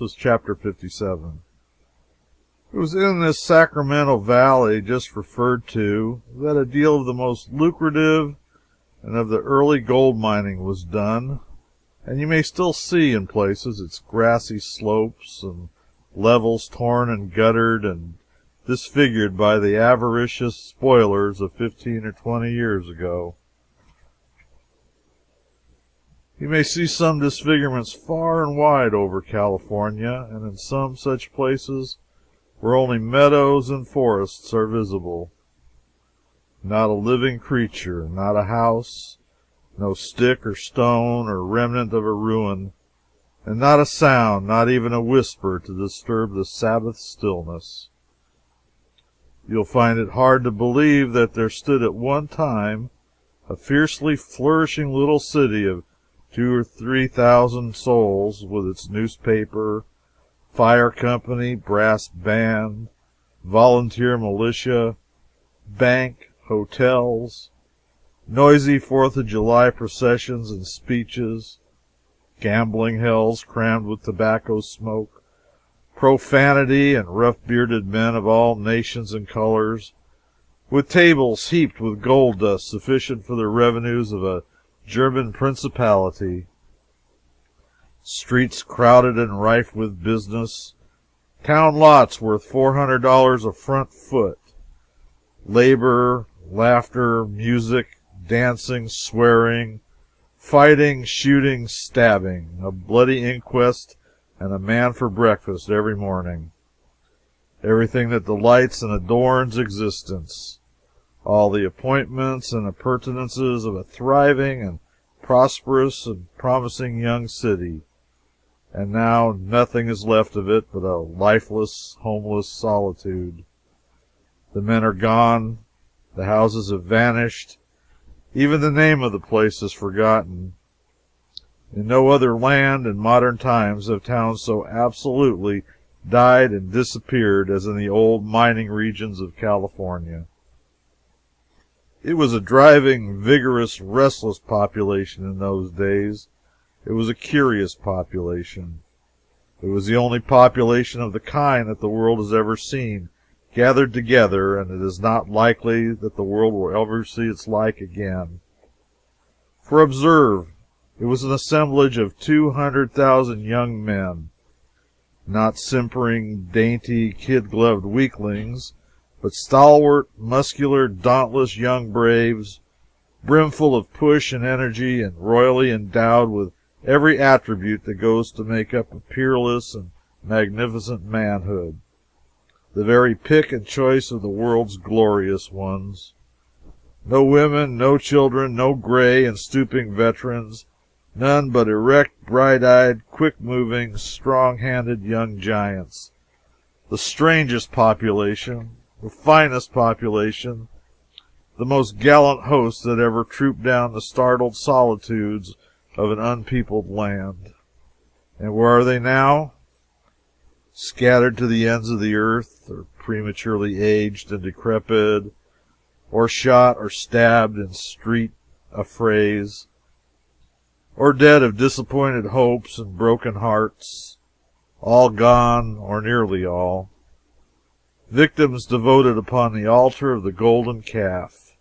This is chapter 57. It was in this Sacramento Valley just referred to that a deal of the most lucrative and of the early gold mining was done, and you may still see in places its grassy slopes and levels torn and guttered and disfigured by the avaricious spoilers of 15 or 20 years ago. You may see some disfigurements far and wide over California, and in some such places where only meadows and forests are visible. Not a living creature, not a house, no stick or stone or remnant of a ruin, and not a sound, not even a whisper to disturb the Sabbath stillness. You'll find it hard to believe that there stood at one time a fiercely flourishing little city of 2,000 or 3,000 souls, with its newspaper, fire company, brass band, volunteer militia, bank, hotels, noisy 4th of July processions and speeches, gambling hells crammed with tobacco smoke, profanity, and rough-bearded men of all nations and colors, with tables heaped with gold dust sufficient for the revenues of a German principality, streets crowded and rife with business, town lots worth $400 a front foot, labor, laughter, music, dancing, swearing, fighting, shooting, stabbing, a bloody inquest, and a man for breakfast every morning. Everything that delights and adorns existence. All the appointments and appurtenances of a thriving and prosperous and promising young city. And now nothing is left of it but a lifeless, homeless solitude. The men are gone. The houses have vanished. Even the name of the place is forgotten. In no other land in modern times have towns so absolutely died and disappeared as in the old mining regions of California. It was a driving, vigorous, restless population in those days. It was a curious population. It was the only population of the kind that the world has ever seen, gathered together, and it is not likely that the world will ever see its like again. For observe, it was an assemblage of 200,000 young men, not simpering, dainty, kid-gloved weaklings, but stalwart, muscular, dauntless young braves, brimful of push and energy, and royally endowed with every attribute that goes to make up a peerless and magnificent manhood. The very pick and choice of the world's glorious ones. No women, no children, no gray and stooping veterans, none but erect, bright-eyed, quick-moving, strong-handed young giants. The strangest population, the finest population, the most gallant host that ever trooped down the startled solitudes of an unpeopled land. And where are they now? Scattered to the ends of the earth, or prematurely aged and decrepit, or shot or stabbed in street affrays, or dead of disappointed hopes and broken hearts, all gone, or nearly all. Victims devoted upon the altar of the golden calf,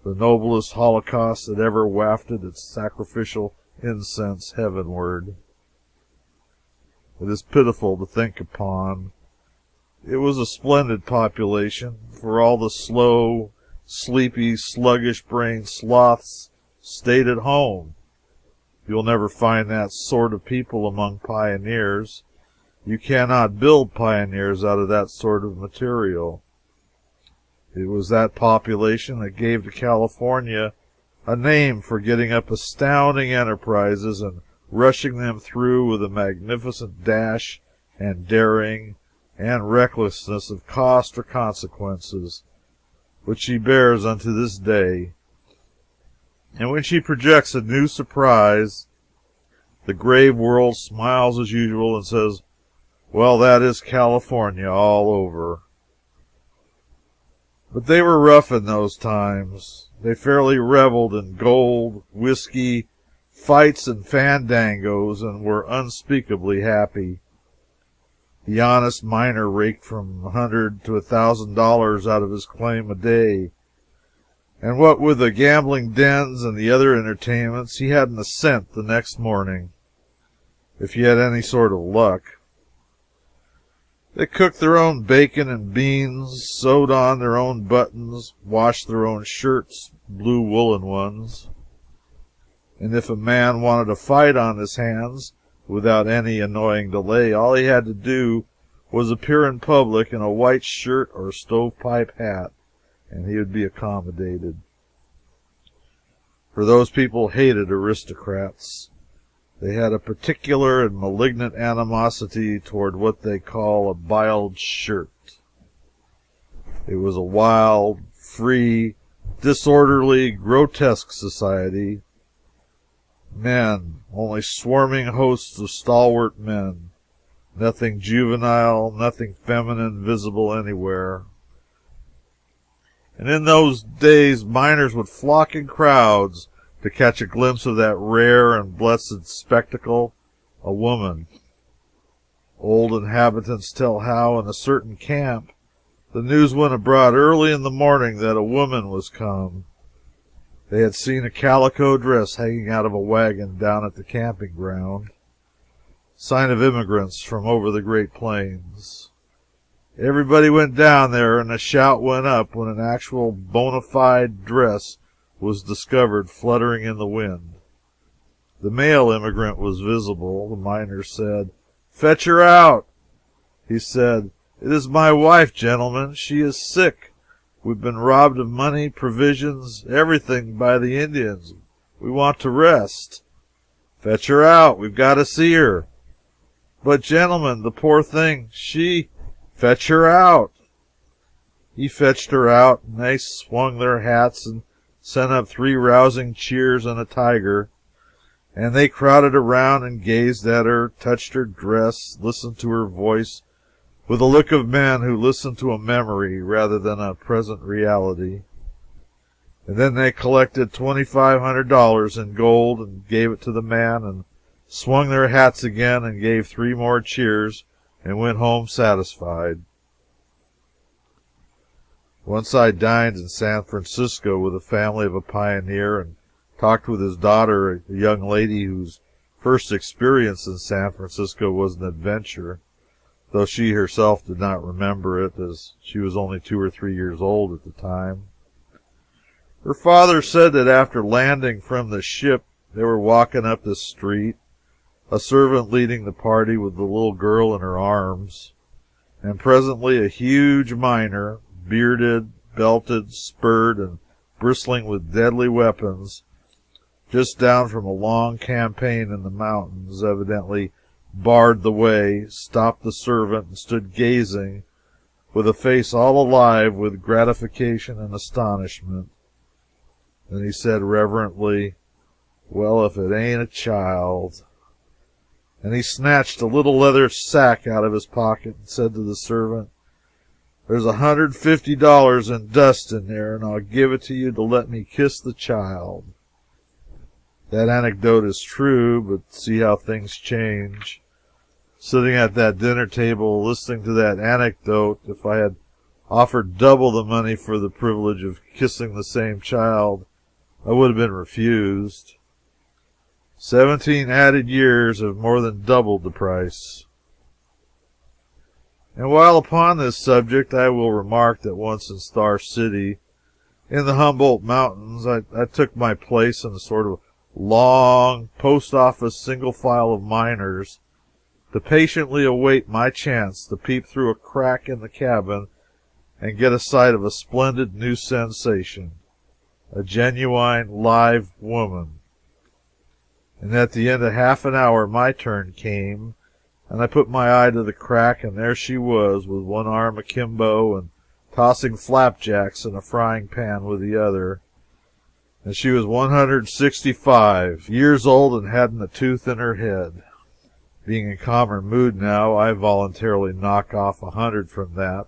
the noblest holocaust that ever wafted its sacrificial incense heavenward. It is pitiful to think upon. It was a splendid population, for all the slow, sleepy, sluggish-brained sloths stayed at home. You'll never find that sort of people among pioneers. You cannot build pioneers out of that sort of material. It was that population that gave to California a name for getting up astounding enterprises and rushing them through with a magnificent dash and daring and recklessness of cost or consequences, which she bears unto this day. And when she projects a new surprise, the grave world smiles as usual and says, "Well, that is California all over." But they were rough in those times. They fairly reveled in gold, whiskey, fights, and fandangos, and were unspeakably happy. The honest miner raked from $100 to $1,000 out of his claim a day. And what with the gambling dens and the other entertainments, he hadn't a cent the next morning, if he had any sort of luck. They cooked their own bacon and beans, sewed on their own buttons, washed their own shirts, blue woolen ones. And if a man wanted to fight on his hands without any annoying delay, all he had to do was appear in public in a white shirt or stovepipe hat, and he would be accommodated. For those people hated aristocrats. They had a particular and malignant animosity toward what they call a biled shirt. It was a wild, free, disorderly, grotesque society. Men, only swarming hosts of stalwart men. Nothing juvenile, nothing feminine visible anywhere. And in those days, miners would flock in crowds to catch a glimpse of that rare and blessed spectacle, a woman. Old inhabitants tell how, in a certain camp, the news went abroad early in the morning that a woman was come. They had seen a calico dress hanging out of a wagon down at the camping ground, sign of immigrants from over the Great Plains. Everybody went down there, and a shout went up when an actual bona fide dress was discovered fluttering in the wind. The male immigrant was visible. The miner said, "Fetch her out." He said, "It is my wife, gentlemen. She is sick. We've been robbed of money, provisions, everything by the Indians. We want to rest." "Fetch her out. We've got to see her." "But, gentlemen, the poor thing, she—" "Fetch her out." He fetched her out, and they swung their hats and sent up 3 rousing cheers and a tiger, and they crowded around and gazed at her, touched her dress, listened to her voice, with the look of men who listen to a memory rather than a present reality. And then they collected $2,500 in gold and gave it to the man, and swung their hats again and gave 3 more cheers, and went home satisfied. Once I dined in San Francisco with the family of a pioneer and talked with his daughter, a young lady whose first experience in San Francisco was an adventure, though she herself did not remember it, as she was only 2 or 3 years old at the time. Her father said that after landing from the ship, they were walking up the street, a servant leading the party with the little girl in her arms, and presently a huge miner, bearded, belted, spurred, and bristling with deadly weapons, just down from a long campaign in the mountains, evidently barred the way, stopped the servant, and stood gazing, with a face all alive with gratification and astonishment. Then he said reverently, "Well, if it ain't a child." And he snatched a little leather sack out of his pocket and said to the servant, "There's $150 in dust in there, and I'll give it to you to let me kiss the child." That anecdote is true, but see how things change. Sitting at that dinner table, listening to that anecdote, if I had offered double the money for the privilege of kissing the same child, I would have been refused. 17 added years have more than doubled the price. And while upon this subject, I will remark that once in Star City, in the Humboldt Mountains, I took my place in a sort of long post office single file of miners to patiently await my chance to peep through a crack in the cabin and get a sight of a splendid new sensation, a genuine live woman. And at the end of half an hour my turn came, and I put my eye to the crack, and there she was, with one arm akimbo and tossing flapjacks in a frying pan with the other. And she was 165 years old and hadn't a tooth in her head. Being in calmer mood now, I voluntarily knock off 100 from that,